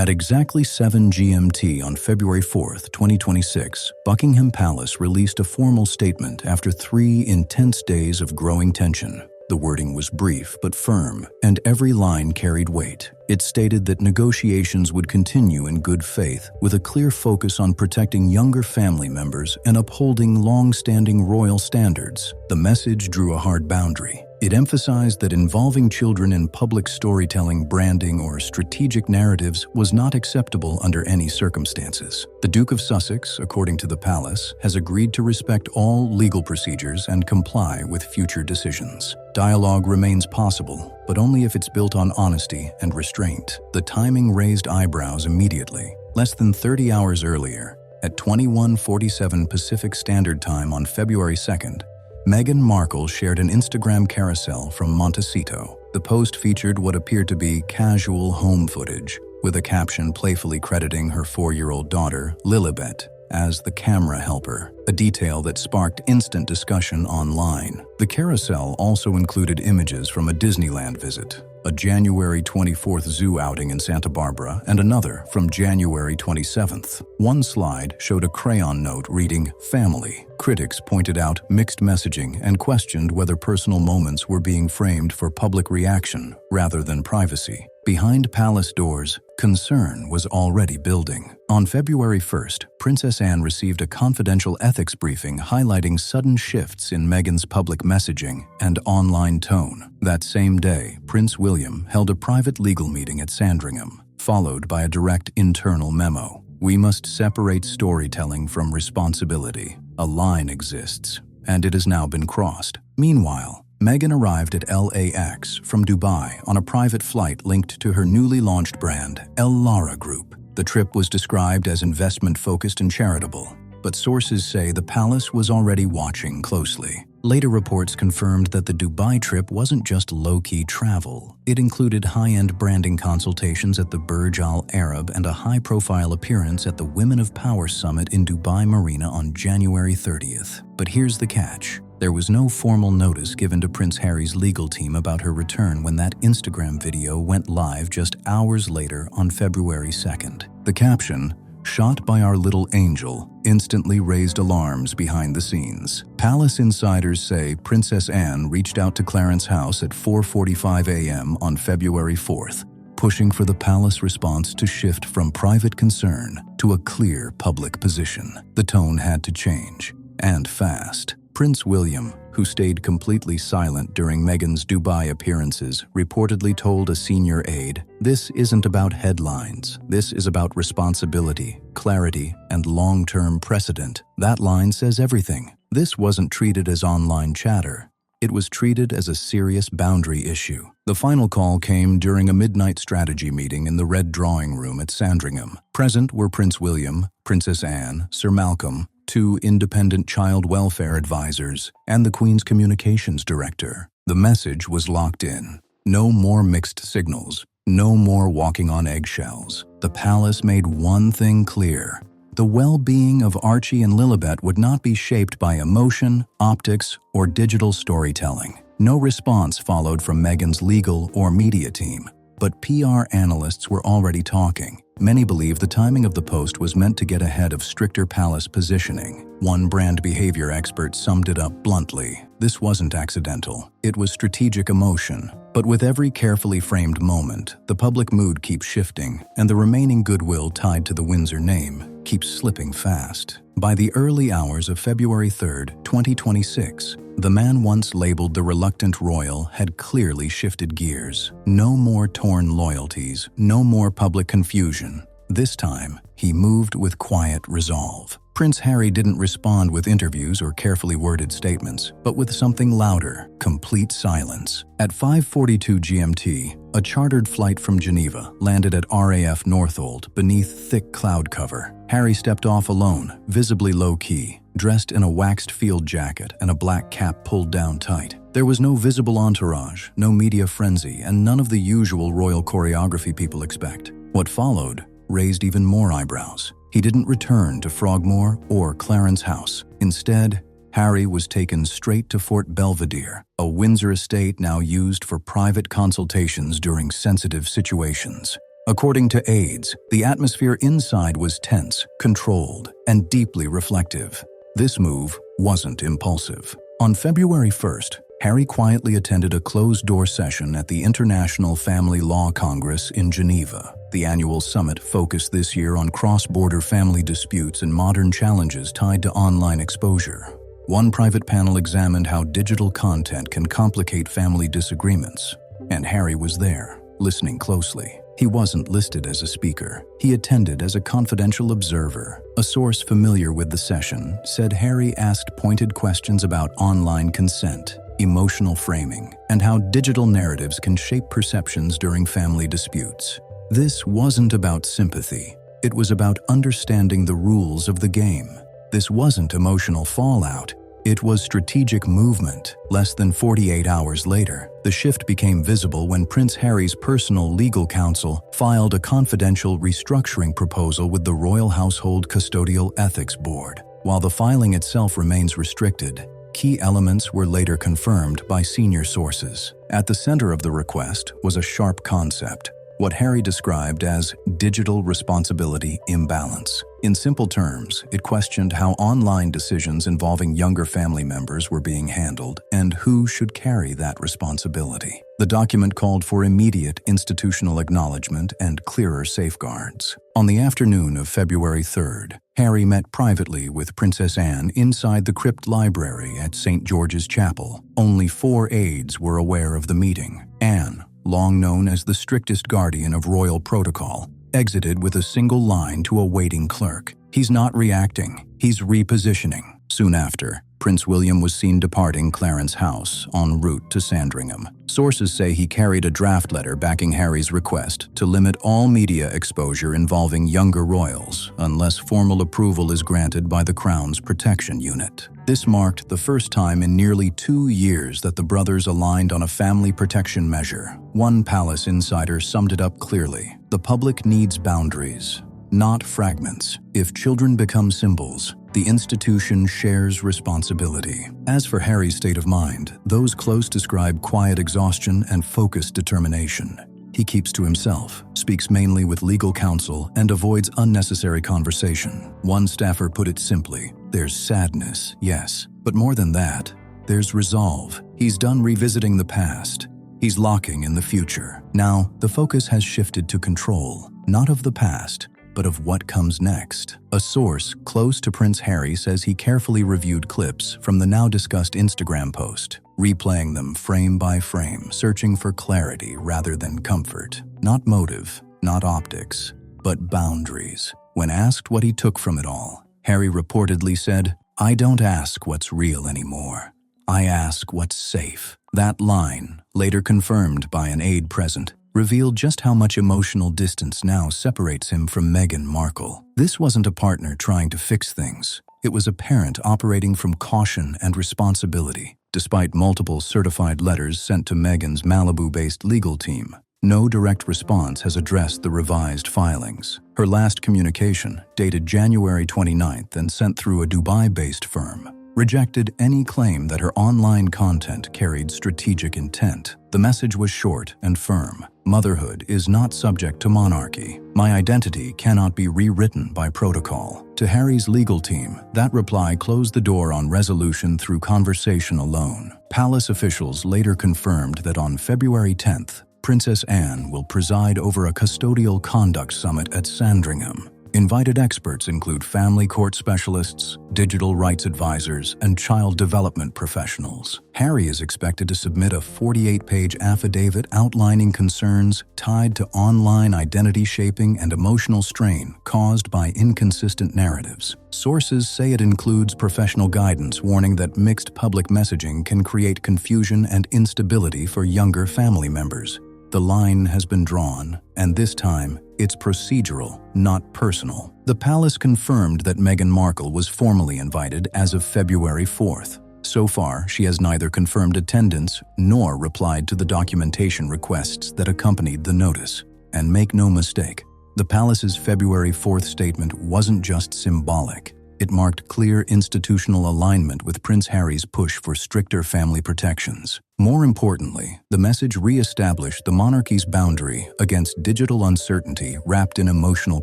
At exactly 7 GMT on February 4, 2026, Buckingham Palace released a formal statement after 3 intense days of growing tension. The wording was brief but firm, and every line carried weight. It stated that negotiations would continue in good faith, with a clear focus on protecting younger family members and upholding long-standing royal standards. The message drew a hard boundary. It emphasized that involving children in public storytelling, branding, or strategic narratives was not acceptable under any circumstances. The Duke of Sussex, according to the palace, has agreed to respect all legal procedures and comply with future decisions. Dialogue remains possible, but only if it's built on honesty and restraint. The timing raised eyebrows immediately. Less than 30 hours earlier, at 21:47 Pacific Standard Time on February 2nd, Meghan Markle shared an Instagram carousel from Montecito. The post featured what appeared to be casual home footage, with a caption playfully crediting her 4-year-old daughter, Lilibet, as the camera helper, a detail that sparked instant discussion online. The carousel also included images from a Disneyland visit, a January 24th zoo outing in Santa Barbara, and another from January 27th. One slide showed a crayon note reading, "Family." Critics pointed out mixed messaging and questioned whether personal moments were being framed for public reaction rather than privacy. Behind palace doors, concern was already building. On February 1st, Princess Anne received a confidential ethics briefing highlighting sudden shifts in Meghan's public messaging and online tone. That same day, Prince William held a private legal meeting at Sandringham, followed by a direct internal memo. "We must separate storytelling from responsibility. A line exists, and it has now been crossed." Meanwhile, Meghan arrived at LAX from Dubai on a private flight linked to her newly launched brand, El Lara Group. The trip was described as investment-focused and charitable, but sources say the palace was already watching closely. Later reports confirmed that the Dubai trip wasn't just low-key travel. It included high-end branding consultations at the Burj Al Arab and a high-profile appearance at the Women of Power Summit in Dubai Marina on January 30th. But here's the catch. There was no formal notice given to Prince Harry's legal team about her return when that Instagram video went live just hours later on February 2nd. The caption, "Shot by our little angel," instantly raised alarms behind the scenes. Palace insiders say Princess Anne reached out to Clarence House at 4:45 a.m. on February 4th, pushing for the palace response to shift from private concern to a clear public position. The tone had to change, and fast. Prince William, who stayed completely silent during Meghan's Dubai appearances, reportedly told a senior aide, "This isn't about headlines. This is about responsibility, clarity, and long-term precedent." That line says everything. This wasn't treated as online chatter. It was treated as a serious boundary issue. The final call came during a midnight strategy meeting in the Red Drawing Room at Sandringham. Present were Prince William, Princess Anne, Sir Malcolm, 2 independent child welfare advisors, and the Queen's communications director. The message was locked in. No more mixed signals. No more walking on eggshells. The palace made one thing clear. The well-being of Archie and Lilibet would not be shaped by emotion, optics, or digital storytelling. No response followed from Meghan's legal or media team, but PR analysts were already talking. Many believe the timing of the post was meant to get ahead of stricter palace positioning. One brand behavior expert summed it up bluntly. This wasn't accidental. It was strategic emotion. But with every carefully framed moment, the public mood keeps shifting, and the remaining goodwill tied to the Windsor name keeps slipping fast. By the early hours of February 3rd, 2026, the man once labeled the reluctant royal had clearly shifted gears. No more torn loyalties, no more public confusion. This time, he moved with quiet resolve. Prince Harry didn't respond with interviews or carefully worded statements, but with something louder, complete silence. At 5:42 GMT, a chartered flight from Geneva landed at RAF Northolt beneath thick cloud cover. Harry stepped off alone, visibly low-key, dressed in a waxed field jacket and a black cap pulled down tight. There was no visible entourage, no media frenzy, and none of the usual royal choreography people expect. What followed raised even more eyebrows. He didn't return to Frogmore or Clarence House. Instead, Harry was taken straight to Fort Belvedere, a Windsor estate now used for private consultations during sensitive situations. According to aides, the atmosphere inside was tense, controlled, and deeply reflective. This move wasn't impulsive. On February 1st, Harry quietly attended a closed-door session at the International Family Law Congress in Geneva. The annual summit focused this year on cross-border family disputes and modern challenges tied to online exposure. One private panel examined how digital content can complicate family disagreements, and Harry was there, listening closely. He wasn't listed as a speaker. He attended as a confidential observer. A source familiar with the session said Harry asked pointed questions about online consent, emotional framing, and how digital narratives can shape perceptions during family disputes. This wasn't about sympathy. It was about understanding the rules of the game. This wasn't emotional fallout. It was strategic movement. Less than 48 hours later, the shift became visible when Prince Harry's personal legal counsel filed a confidential restructuring proposal with the Royal Household Custodial Ethics Board. While the filing itself remains restricted, key elements were later confirmed by senior sources. At the center of the request was a sharp concept, what Harry described as digital responsibility imbalance. In simple terms, it questioned how online decisions involving younger family members were being handled and who should carry that responsibility. The document called for immediate institutional acknowledgement and clearer safeguards. On the afternoon of February 3rd, Harry met privately with Princess Anne inside the Crypt Library at St. George's Chapel. Only 4 aides were aware of the meeting. Anne, long known as the strictest guardian of royal protocol, exited with a single line to a waiting clerk. "He's not reacting, he's repositioning." Soon after, Prince William was seen departing Clarence House en route to Sandringham. Sources say he carried a draft letter backing Harry's request to limit all media exposure involving younger royals unless formal approval is granted by the Crown's Protection Unit. This marked the first time in nearly 2 years that the brothers aligned on a family protection measure. One palace insider summed it up clearly: "The public needs boundaries, not fragments. If children become symbols, the institution shares responsibility." As for Harry's state of mind, those close describe quiet exhaustion and focused determination. He keeps to himself, speaks mainly with legal counsel, and avoids unnecessary conversation. One staffer put it simply: "There's sadness, yes, but more than that, there's resolve." He's done revisiting the past. He's locking in the future. Now, the focus has shifted to control, not of the past, but of what comes next. A source close to Prince Harry says he carefully reviewed clips from the now-discussed Instagram post, replaying them frame by frame, searching for clarity rather than comfort. Not motive, not optics, but boundaries. When asked what he took from it all, Harry reportedly said, "I don't ask what's real anymore. I ask what's safe." That line, later confirmed by an aide present, revealed just how much emotional distance now separates him from Meghan Markle. This wasn't a partner trying to fix things. It was a parent operating from caution and responsibility. Despite multiple certified letters sent to Meghan's Malibu-based legal team, no direct response has addressed the revised filings. Her last communication, dated January 29th and sent through a Dubai-based firm, rejected any claim that her online content carried strategic intent. The message was short and firm. "Motherhood is not subject to monarchy. My identity cannot be rewritten by protocol." To Harry's legal team, that reply closed the door on resolution through conversation alone. Palace officials later confirmed that on February 10th, Princess Anne will preside over a custodial conduct summit at Sandringham. Invited experts include family court specialists, digital rights advisors, and child development professionals. Harry is expected to submit a 48-page affidavit outlining concerns tied to online identity shaping and emotional strain caused by inconsistent narratives. Sources say it includes professional guidance warning that mixed public messaging can create confusion and instability for younger family members. The line has been drawn, and this time, it's procedural, not personal. The palace confirmed that Meghan Markle was formally invited as of February 4th. So far, she has neither confirmed attendance nor replied to the documentation requests that accompanied the notice. And make no mistake, the palace's February 4th statement wasn't just symbolic. It marked clear institutional alignment with Prince Harry's push for stricter family protections. More importantly, the message re-established the monarchy's boundary against digital uncertainty wrapped in emotional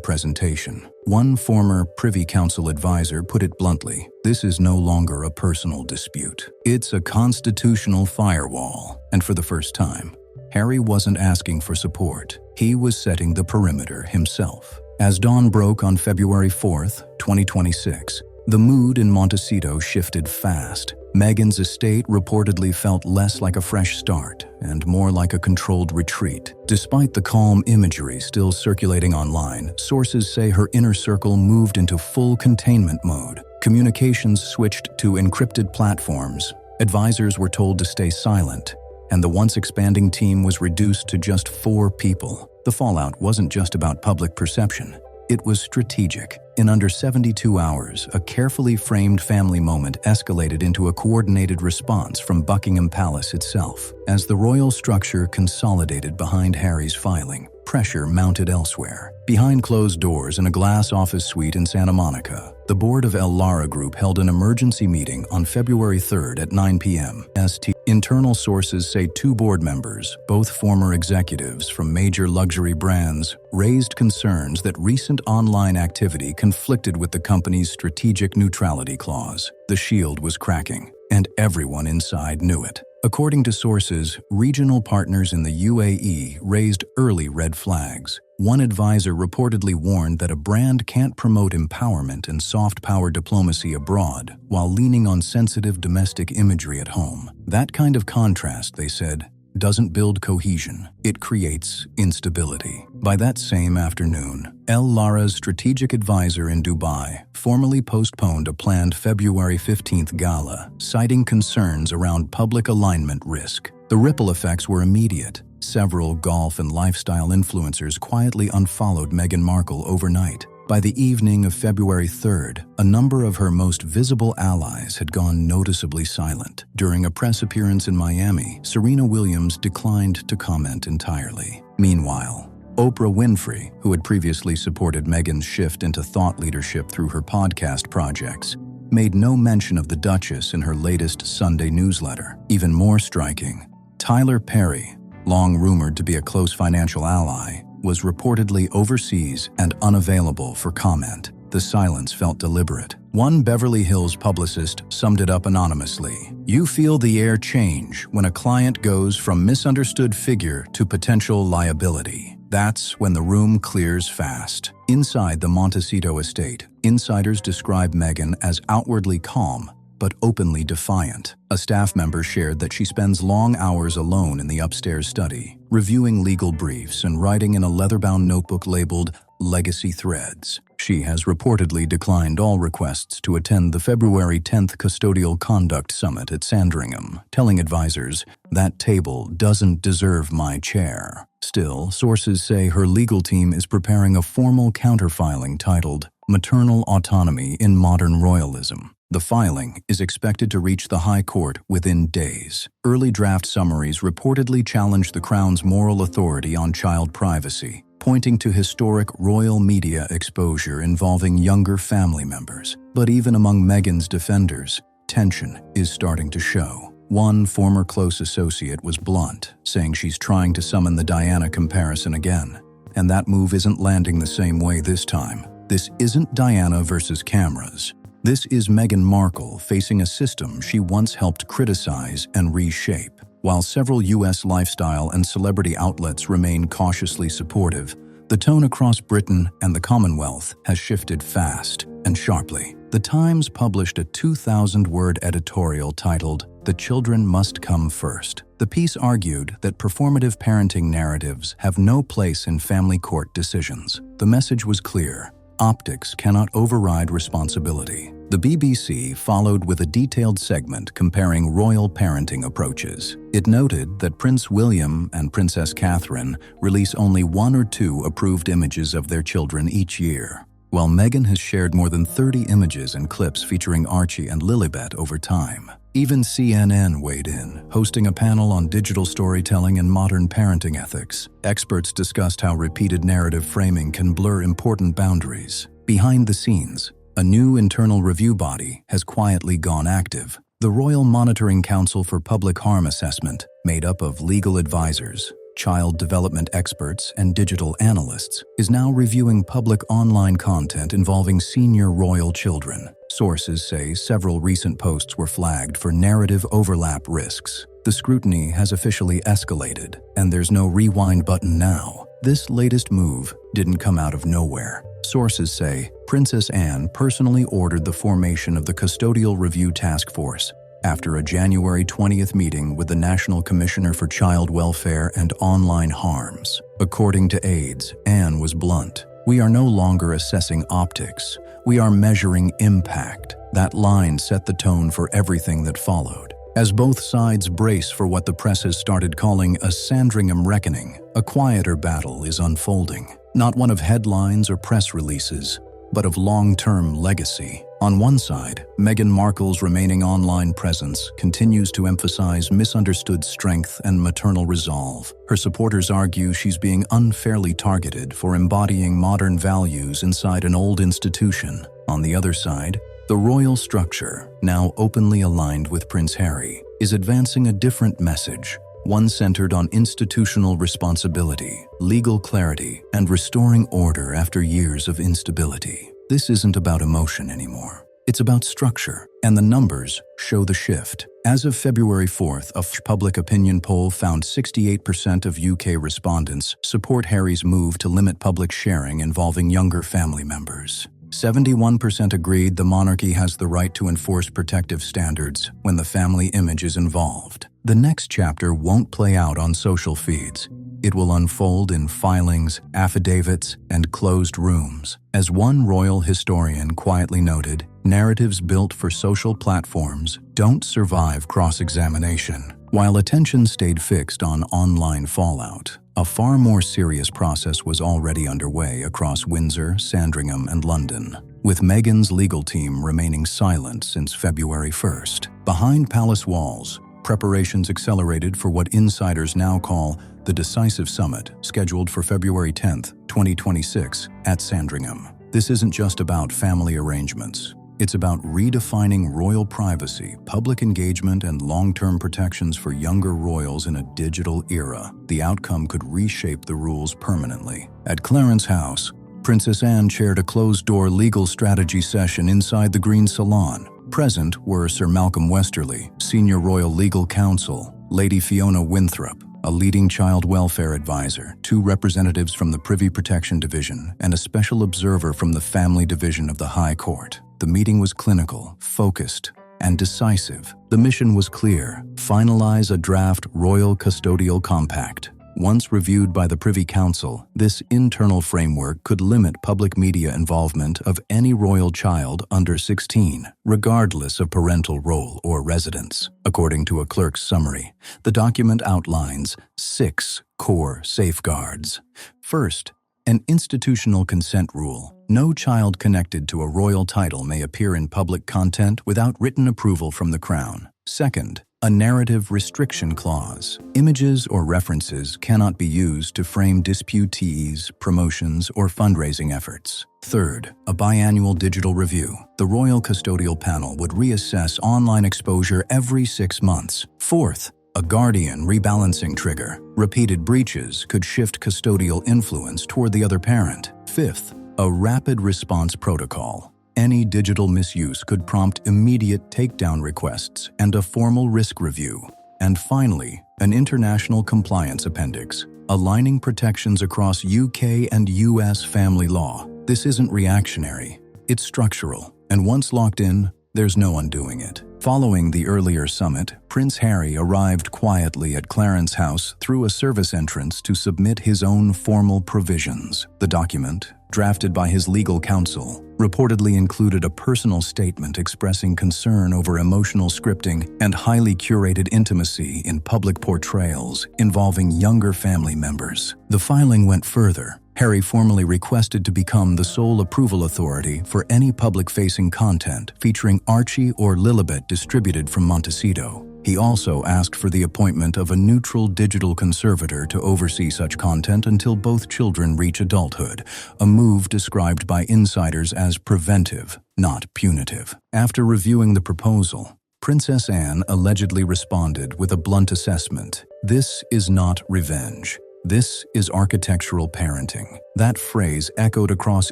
presentation. One former Privy Council advisor put it bluntly, "This is no longer a personal dispute. It's a constitutional firewall." And for the first time, Harry wasn't asking for support. He was setting the perimeter himself. As dawn broke on February 4th, 2026, the mood in Montecito shifted fast. Meghan's estate reportedly felt less like a fresh start and more like a controlled retreat. Despite the calm imagery still circulating online, sources say her inner circle moved into full containment mode. Communications switched to encrypted platforms. Advisors were told to stay silent, and the once expanding team was reduced to just 4 people. The fallout wasn't just about public perception. It was strategic. In under 72 hours, a carefully framed family moment escalated into a coordinated response from Buckingham Palace itself. As the royal structure consolidated behind Harry's filing, pressure mounted elsewhere. Behind closed doors in a glass office suite in Santa Monica, the board of El Lara Group held an emergency meeting on February 3rd at 9 p.m. ST. Internal sources say 2 board members, both former executives from major luxury brands, raised concerns that recent online activity conflicted with the company's strategic neutrality clause. The shield was cracking, and everyone inside knew it. According to sources, regional partners in the UAE raised early red flags. One advisor reportedly warned that a brand can't promote empowerment and soft power diplomacy abroad while leaning on sensitive domestic imagery at home. That kind of contrast, they said, doesn't build cohesion. It creates instability. By that same afternoon, El Lara's strategic advisor in Dubai formally postponed a planned February 15th gala, citing concerns around public alignment risk. The ripple effects were immediate. Several golf and lifestyle influencers quietly unfollowed Meghan Markle overnight. By the evening of February 3rd, a number of her most visible allies had gone noticeably silent. During a press appearance in Miami, Serena Williams declined to comment entirely. Meanwhile, Oprah Winfrey, who had previously supported Meghan's shift into thought leadership through her podcast projects, made no mention of the Duchess in her latest Sunday newsletter. Even more striking, Tyler Perry, long rumored to be a close financial ally, was reportedly overseas and unavailable for comment. The silence felt deliberate. One Beverly Hills publicist summed it up anonymously. "You feel the air change when a client goes from misunderstood figure to potential liability. That's when the room clears fast." Inside the Montecito estate, insiders describe Meghan as outwardly calm but openly defiant. A staff member shared that she spends long hours alone in the upstairs study, reviewing legal briefs and writing in a leather-bound notebook labeled Legacy Threads. She has reportedly declined all requests to attend the February 10th Custodial Conduct Summit at Sandringham, telling advisors, "That table doesn't deserve my chair." Still, sources say her legal team is preparing a formal counterfiling titled Maternal Autonomy in Modern Royalism. The filing is expected to reach the High Court within days. Early draft summaries reportedly challenge the Crown's moral authority on child privacy, pointing to historic royal media exposure involving younger family members. But even among Meghan's defenders, tension is starting to show. One former close associate was blunt, saying she's trying to summon the Diana comparison again. And that move isn't landing the same way this time. This isn't Diana versus cameras. This is Meghan Markle facing a system she once helped criticize and reshape. While several U.S. lifestyle and celebrity outlets remain cautiously supportive, the tone across Britain and the Commonwealth has shifted fast and sharply. The Times published a 2,000-word editorial titled, "The Children Must Come First." The piece argued that performative parenting narratives have no place in family court decisions. The message was clear. Optics cannot override responsibility. The BBC followed with a detailed segment comparing royal parenting approaches. It noted that Prince William and Princess Catherine release only 1 or 2 approved images of their children each year, while Meghan has shared more than 30 images and clips featuring Archie and Lilibet over time. Even CNN weighed in, hosting a panel on digital storytelling and modern parenting ethics. Experts discussed how repeated narrative framing can blur important boundaries. Behind the scenes, a new internal review body has quietly gone active. The Royal Monitoring Council for Public Harm Assessment, made up of legal advisors, child development experts, and digital analysts, is now reviewing public online content involving senior royal children. Sources say several recent posts were flagged for narrative overlap risks. The scrutiny has officially escalated, and there's no rewind button now. This latest move didn't come out of nowhere. Sources say Princess Anne personally ordered the formation of the Custodial Review Task Force after a January 20th meeting with the National Commissioner for Child Welfare and Online Harms. According to aides, Anne was blunt. "We are no longer assessing optics. We are measuring impact." That line set the tone for everything that followed. As both sides brace for what the press has started calling a Sandringham reckoning, a quieter battle is unfolding. Not one of headlines or press releases, but of long-term legacy. On one side, Meghan Markle's remaining online presence continues to emphasize misunderstood strength and maternal resolve. Her supporters argue she's being unfairly targeted for embodying modern values inside an old institution. On the other side, the royal structure, now openly aligned with Prince Harry, is advancing a different message, one centered on institutional responsibility, legal clarity, and restoring order after years of instability. This isn't about emotion anymore. It's about structure, and the numbers show the shift. As of February 4th, a public opinion poll found 68% of UK respondents support Harry's move to limit public sharing involving younger family members. 71% agreed the monarchy has the right to enforce protective standards when the family image is involved. The next chapter won't play out on social feeds. It will unfold in filings, affidavits, and closed rooms. As one royal historian quietly noted, narratives built for social platforms don't survive cross-examination. While attention stayed fixed on online fallout, a far more serious process was already underway across Windsor, Sandringham, and London, with Meghan's legal team remaining silent since February 1st. Behind palace walls, preparations accelerated for what insiders now call the decisive summit, scheduled for February 10th, 2026, at Sandringham. This isn't just about family arrangements. It's about redefining royal privacy, public engagement, and long-term protections for younger royals in a digital era. The outcome could reshape the rules permanently. At Clarence House, Princess Anne chaired a closed-door legal strategy session inside the Green Salon. Present were Sir Malcolm Westerly, Senior Royal Legal Counsel, Lady Fiona Winthrop, a leading child welfare advisor, 2 representatives from the Privy Protection Division, and a special observer from the Family Division of the High Court. The meeting was clinical, focused, and decisive. The mission was clear: finalize a draft Royal Custodial Compact. Once reviewed by the Privy Council, this internal framework could limit public media involvement of any royal child under 16, regardless of parental role or residence. According to a clerk's summary, the document outlines 6 core safeguards. First, an institutional consent rule. No child connected to a royal title may appear in public content without written approval from the Crown. Second, a narrative restriction clause. Images or references cannot be used to frame disputees, promotions, or fundraising efforts. Third, a biannual digital review. The Royal Custodial Panel would reassess online exposure every 6 months. Fourth, a guardian rebalancing trigger. Repeated breaches could shift custodial influence toward the other parent. Fifth, a rapid response protocol. Any digital misuse could prompt immediate takedown requests and a formal risk review. And finally, an international compliance appendix, aligning protections across UK and US family law. This isn't reactionary, it's structural, and once locked in, there's no undoing it. Following the earlier summit, Prince Harry arrived quietly at Clarence House through a service entrance to submit his own formal provisions. The document, drafted by his legal counsel, reportedly included a personal statement expressing concern over emotional scripting and highly curated intimacy in public portrayals involving younger family members. The filing went further. Harry formally requested to become the sole approval authority for any public-facing content featuring Archie or Lilibet distributed from Montecito. He also asked for the appointment of a neutral digital conservator to oversee such content until both children reach adulthood, a move described by insiders as preventive, not punitive. After reviewing the proposal, Princess Anne allegedly responded with a blunt assessment. "This is not revenge. This is architectural parenting." That phrase echoed across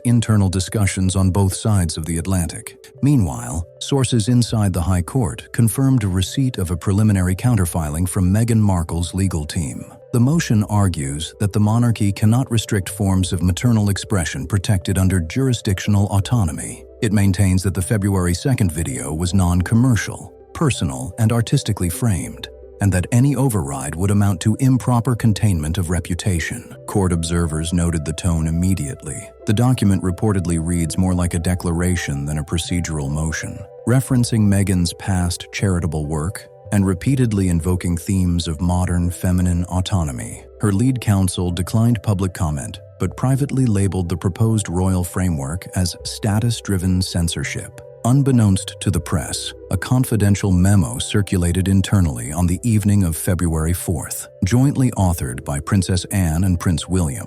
internal discussions on both sides of the Atlantic. Meanwhile, sources inside the High Court confirmed a receipt of a preliminary counterfiling from Meghan Markle's legal team. The motion argues that the monarchy cannot restrict forms of maternal expression protected under jurisdictional autonomy. It maintains that the February 2nd video was non-commercial, personal, and artistically framed, and that any override would amount to improper containment of reputation. Court observers noted the tone immediately. The document reportedly reads more like a declaration than a procedural motion, referencing Meghan's past charitable work and repeatedly invoking themes of modern feminine autonomy. Her lead counsel declined public comment, but privately labeled the proposed royal framework as status-driven censorship. Unbeknownst to the press, a confidential memo circulated internally on the evening of February 4th, jointly authored by Princess Anne and Prince William.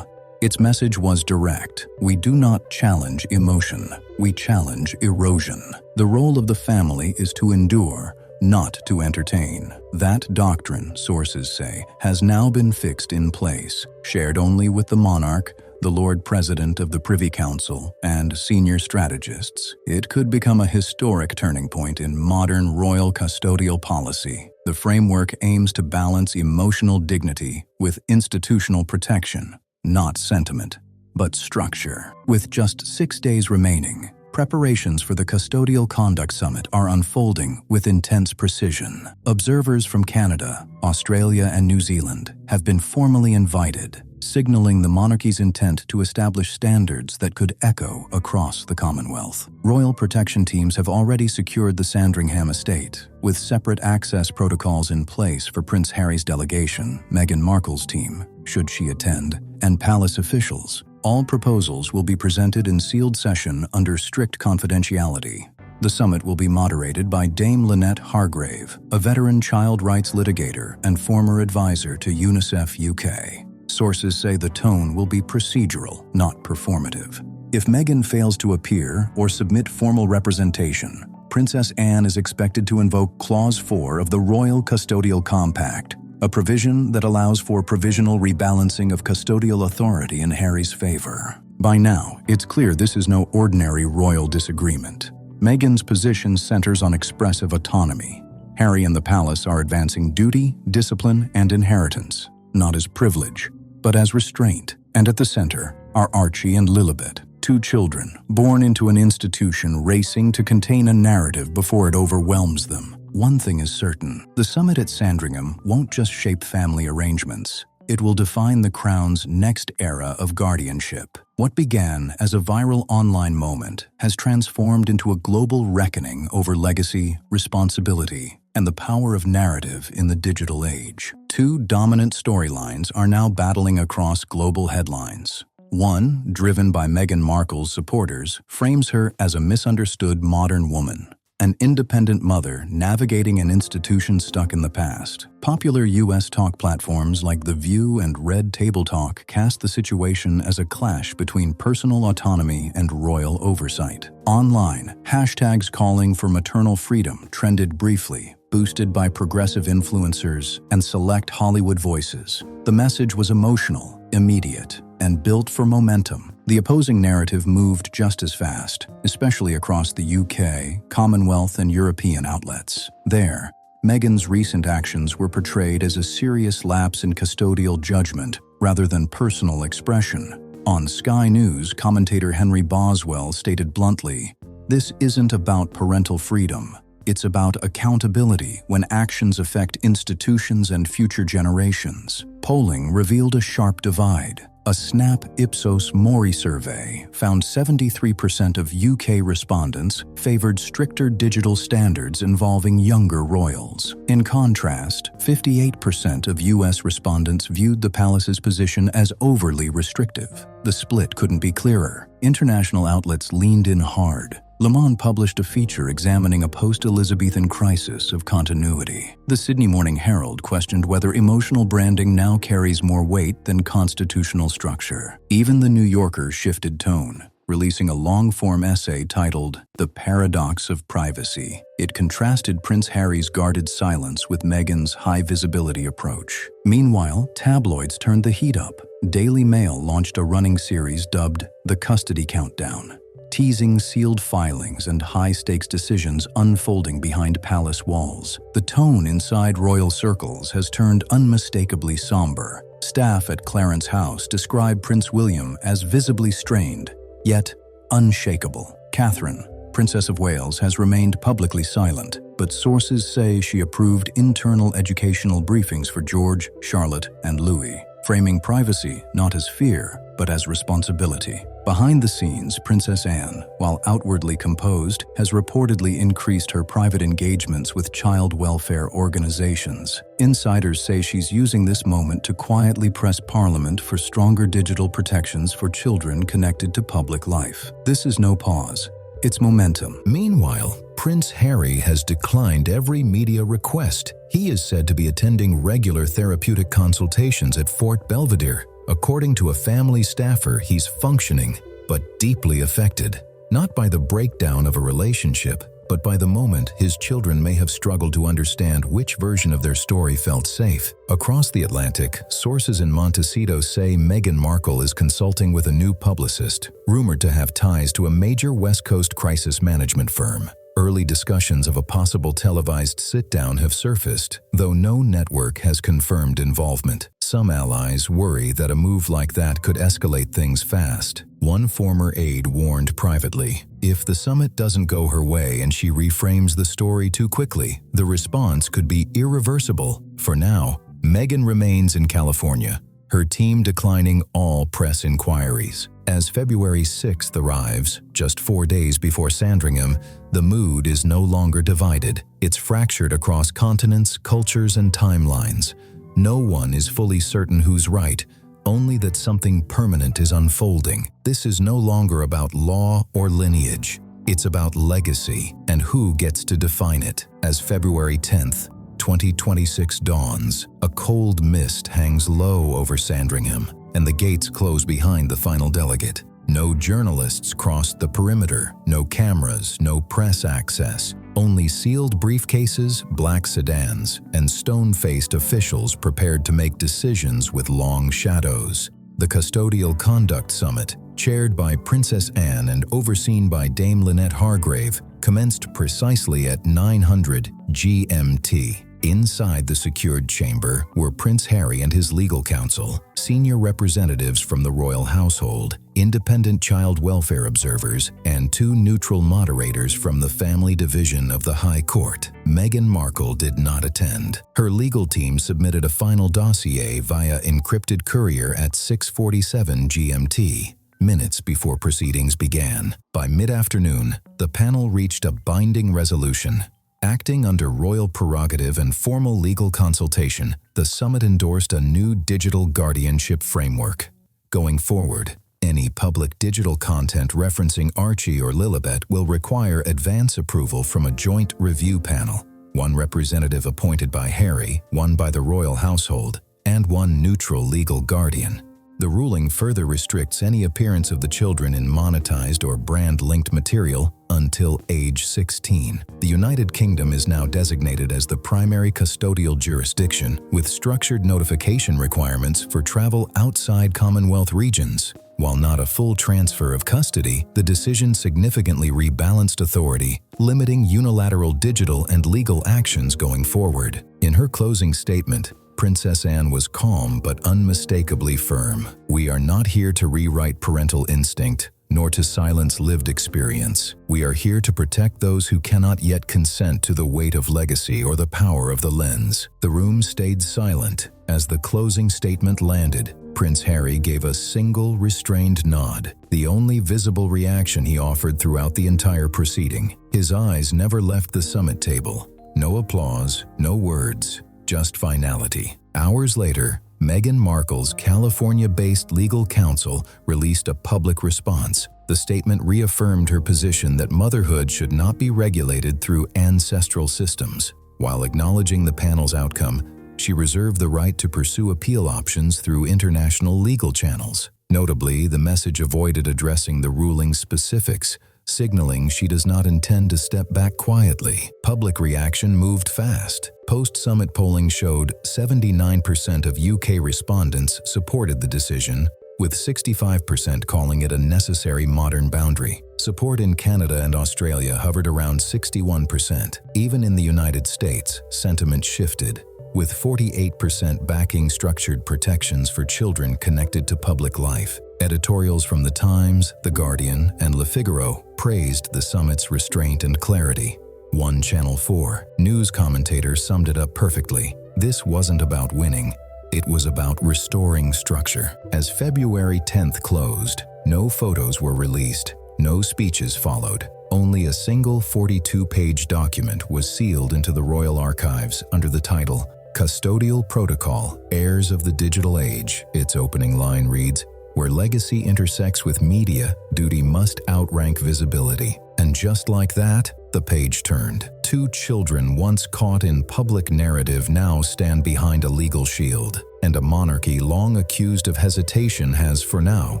Its message was direct. "We do not challenge emotion. We challenge erosion. The role of the family is to endure, not to entertain." That doctrine, sources say, has now been fixed in place, shared only with the monarch, the Lord President of the Privy Council, and senior strategists. It could become a historic turning point in modern royal custodial policy. The framework aims to balance emotional dignity with institutional protection, not sentiment, but structure. With just 6 days remaining, preparations for the Custodial Conduct Summit are unfolding with intense precision. Observers from Canada, Australia, and New Zealand have been formally invited, signaling the monarchy's intent to establish standards that could echo across the Commonwealth. Royal protection teams have already secured the Sandringham estate, with separate access protocols in place for Prince Harry's delegation, Meghan Markle's team, should she attend, and palace officials. All proposals will be presented in sealed session under strict confidentiality. The summit will be moderated by Dame Lynette Hargrave, a veteran child rights litigator and former advisor to UNICEF UK. Sources say the tone will be procedural, not performative. If Meghan fails to appear or submit formal representation, Princess Anne is expected to invoke Clause 4 of the Royal Custodial Compact, a provision that allows for provisional rebalancing of custodial authority in Harry's favor. By now, it's clear this is no ordinary royal disagreement. Meghan's position centers on expressive autonomy. Harry and the palace are advancing duty, discipline, and inheritance, not as privilege, but as restraint. And at the center are Archie and Lilibet, 2 children born into an institution racing to contain a narrative before it overwhelms them. One thing is certain: the summit at Sandringham won't just shape family arrangements. It will define the Crown's next era of guardianship. What began as a viral online moment has transformed into a global reckoning over legacy, responsibility, and the power of narrative in the digital age. 2 dominant storylines are now battling across global headlines. One, driven by Meghan Markle's supporters, frames her as a misunderstood modern woman, an independent mother navigating an institution stuck in the past. Popular U.S. talk platforms like The View and Red Table Talk cast the situation as a clash between personal autonomy and royal oversight. Online, hashtags calling for maternal freedom trended briefly, boosted by progressive influencers and select Hollywood voices. The message was emotional, immediate, and built for momentum. The opposing narrative moved just as fast, especially across the UK, Commonwealth, and European outlets. There, Meghan's recent actions were portrayed as a serious lapse in custodial judgment rather than personal expression. On Sky News, commentator Henry Boswell stated bluntly, "This isn't about parental freedom. It's about accountability when actions affect institutions and future generations." Polling revealed a sharp divide. A Snap Ipsos Mori survey found 73% of UK respondents favored stricter digital standards involving younger royals. In contrast, 58% of US respondents viewed the palace's position as overly restrictive. The split couldn't be clearer. International outlets leaned in hard. Le Monde published a feature examining a post-Elizabethan crisis of continuity. The Sydney Morning Herald questioned whether emotional branding now carries more weight than constitutional structure. Even The New Yorker shifted tone, releasing a long-form essay titled The Paradox of Privacy. It contrasted Prince Harry's guarded silence with Meghan's high-visibility approach. Meanwhile, tabloids turned the heat up. Daily Mail launched a running series dubbed The Custody Countdown, teasing sealed filings and high-stakes decisions unfolding behind palace walls. The tone inside royal circles has turned unmistakably somber. Staff at Clarence House describe Prince William as visibly strained, yet unshakable. Catherine, Princess of Wales, has remained publicly silent, but sources say she approved internal educational briefings for George, Charlotte, and Louis, framing privacy not as fear, but as responsibility. Behind the scenes, Princess Anne, while outwardly composed, has reportedly increased her private engagements with child welfare organizations. Insiders say she's using this moment to quietly press Parliament for stronger digital protections for children connected to public life. This is no pause. It's momentum. Meanwhile, Prince Harry has declined every media request. He is said to be attending regular therapeutic consultations at Fort Belvedere. According to a family staffer, he's functioning, but deeply affected, not by the breakdown of a relationship, but by the moment his children may have struggled to understand which version of their story felt safe. Across the Atlantic, sources in Montecito say Meghan Markle is consulting with a new publicist, rumored to have ties to a major West Coast crisis management firm. Early discussions of a possible televised sit-down have surfaced, though no network has confirmed involvement. Some allies worry that a move like that could escalate things fast. One former aide warned privately, if the summit doesn't go her way and she reframes the story too quickly, the response could be irreversible. For now, Meghan remains in California, her team declining all press inquiries. As February 6th arrives, just 4 days before Sandringham, the mood is no longer divided. It's fractured across continents, cultures, and timelines. No one is fully certain who's right, only that something permanent is unfolding. This is no longer about law or lineage. It's about legacy and who gets to define it. As February 10th, 2026 dawns, a cold mist hangs low over Sandringham, and the gates close behind the final delegate. No journalists crossed the perimeter, no cameras, no press access, only sealed briefcases, black sedans, and stone-faced officials prepared to make decisions with long shadows. The Custodial Conduct Summit, chaired by Princess Anne and overseen by Dame Lynette Hargrave, commenced precisely at 900 GMT. Inside the secured chamber were Prince Harry and his legal counsel, senior representatives from the royal household, independent child welfare observers, and 2 neutral moderators from the family division of the High Court. Meghan Markle did not attend. Her legal team submitted a final dossier via encrypted courier at 6:47 GMT. Minutes before proceedings began. By mid-afternoon, the panel reached a binding resolution. Acting under royal prerogative and formal legal consultation, the summit endorsed a new digital guardianship framework. Going forward, any public digital content referencing Archie or Lilibet will require advance approval from a joint review panel, 1 representative appointed by Harry, 1 by the royal household, and 1 neutral legal guardian. The ruling further restricts any appearance of the children in monetized or brand-linked material until age 16. The United Kingdom is now designated as the primary custodial jurisdiction, with structured notification requirements for travel outside Commonwealth regions. While not a full transfer of custody, the decision significantly rebalanced authority, limiting unilateral digital and legal actions going forward. In her closing statement, Princess Anne was calm but unmistakably firm. We are not here to rewrite parental instinct, nor to silence lived experience. We are here to protect those who cannot yet consent to the weight of legacy or the power of the lens. The room stayed silent. As the closing statement landed, Prince Harry gave a single restrained nod, the only visible reaction he offered throughout the entire proceeding. His eyes never left the summit table. No applause, no words. Just finality. Hours later, Meghan Markle's California-based legal counsel released a public response. The statement reaffirmed her position that motherhood should not be regulated through ancestral systems. While acknowledging the panel's outcome, she reserved the right to pursue appeal options through international legal channels. Notably, the message avoided addressing the ruling's specifics, signaling she does not intend to step back quietly. Public reaction moved fast. Post-summit polling showed 79% of UK respondents supported the decision, with 65% calling it a necessary modern boundary. Support in Canada and Australia hovered around 61%. Even in the United States, sentiment shifted, with 48% backing structured protections for children connected to public life. Editorials from The Times, The Guardian, and Le Figaro praised the summit's restraint and clarity. One Channel 4 news commentator summed it up perfectly. This wasn't about winning. It was about restoring structure. As February 10th closed, no photos were released, no speeches followed. Only a single 42-page document was sealed into the Royal Archives under the title, Custodial Protocol, Heirs of the Digital Age. Its opening line reads, "Where legacy intersects with media, duty must outrank visibility." And just like that, the page turned. Two children once caught in public narrative now stand behind a legal shield, and a monarchy long accused of hesitation has, for now,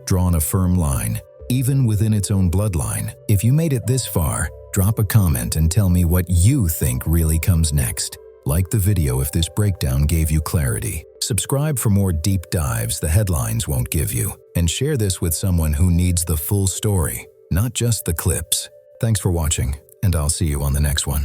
drawn a firm line, even within its own bloodline. If you made it this far, drop a comment and tell me what you think really comes next. Like the video if this breakdown gave you clarity. Subscribe for more deep dives the headlines won't give you, and share this with someone who needs the full story, not just the clips. Thanks for watching, and I'll see you on the next one.